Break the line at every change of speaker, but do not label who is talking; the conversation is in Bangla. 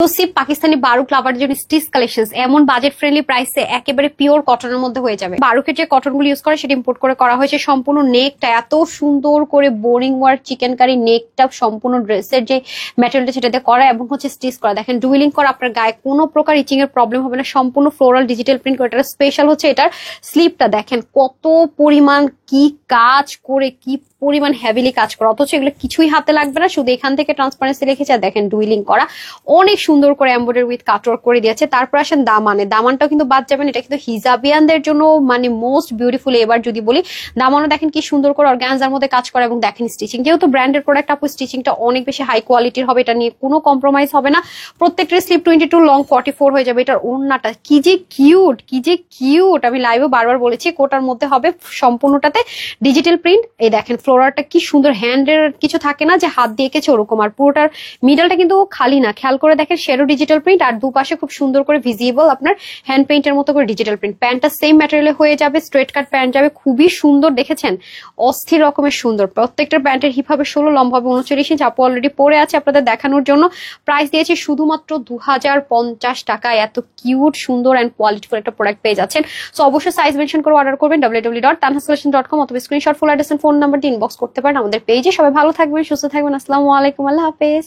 এক্সক্লুসিভ পাকিস্তানি বারুক লাভার জন্য স্টিচ কালেকশন এমন বাজেট ফ্রেন্ডলি প্রাইসে একেবারে পিওর কটনের মধ্যে হয়ে যাবে। বারুকের যে কটনগুলো ইউজ করে সেটা ইম্পোর্ট করে করা হয়েছে। সম্পূর্ণ নেকটা এত সুন্দর করে বোরিং ওয়ার্ক চিকেন কারি নেকটা সম্পূর্ণ ড্রেসের যে ম্যাটেরিয়ালটা সেটাতে করা এবং হচ্ছে স্টিচ করা। দেখেন ডুইলিং করা, আপনার গায়ে কোনো প্রকার ইচিং এর প্রবলেম হবে না। সম্পূর্ণ ফ্লোরাল ডিজিটাল প্রিন্ট করে। এটা স্পেশাল হচ্ছে এটার স্লিপটা দেখেন কত পরিমাণ কি কাজ করে, কি পরিমাণ হেভিলি কাজ করা, অথচ এগুলো কিছুই হাতে লাগবে না, শুধু এখান থেকে ট্রান্সপারেন্সি লিখেছে। আর দেখেন ডুইলিং করা, অনেক সুন্দর করে এমব্রয়ডারি উইথ কাটওয়ার্ক করে দিয়েছে। তারপর আসেন দামানে, দামানটাও কিন্তু বাদ যাবেন, এটা কিন্তু হিজাবিয়ানদের জন্য মানে মোস্ট বিউটিফুল। এবার যদি বলি দামানও দেখেন কি সুন্দর করে অর্গানজার মধ্যে কাজ করা এবং দেখেন স্টিচিং, যেহেতু ব্র্যান্ডের প্রোডাক্ট আপু স্টিচিংটা অনেক বেশি হাই কোয়ালিটির হবে, এটা নিয়ে কোনো কম্প্রোমাইজ হবে না। প্রত্যেকটা স্লিপ 22, লং 44 হয়ে যাবে। এটার ওড়নাটা কি যে কিউট, কি যে কিউট, আমি লাইভে বারবার বলেছি। কোটার মধ্যে হবে সম্পূর্ণটাতে ডিজিটাল প্রিন্ট। এই দেখেন ফ্লোরারটা কি সুন্দর, হ্যান্ডের কিছু থাকে না যে হাত দিয়ে এঁকেছে ওরকম। আর পুরোটার মিডলটা কিন্তু খালি না, খেয়াল করে দেখেন শ্যাডো ডিজিটাল প্রিন্ট, আর দুপাশে খুব সুন্দর করে ভিজিবল আপনার হ্যান্ড পেইন্টের মতো করে ডিজিটাল প্রিন্ট। প্যান্টটা সেম ম্যাটেরিয়ালে হয়ে যাবে, স্ট্রেট কাট প্যান্ট যাবে, খুবই সুন্দর দেখেছেন, অস্থির রকমের সুন্দর। প্রত্যেকটা প্যান্টের হিপ হবে 16, লম্বা হবে 39 ইঞ্চ। আপু অলরেডি পরে আছে আপনাদের দেখানোর জন্য। প্রাইস দিয়েছি শুধুমাত্র 2050 টাকায়। এত কিউট সুন্দর অ্যান্ড কোয়ালিটিফুল একটা প্রোডাক্ট পেয়ে যাচ্ছেন। সো অবশ্যই সাইজ মেনশন করে অর্ডার করবেন www.tanhascollection.com অথবা screenshot full address and phone number দিয়ে ইনবক্স করতে পারেন আমাদের পেজে। সবাই ভালো থাকবেন, সুস্থ থাকবেন। আসসালামু আলাইকুম, আল্লাহ হাফেজ।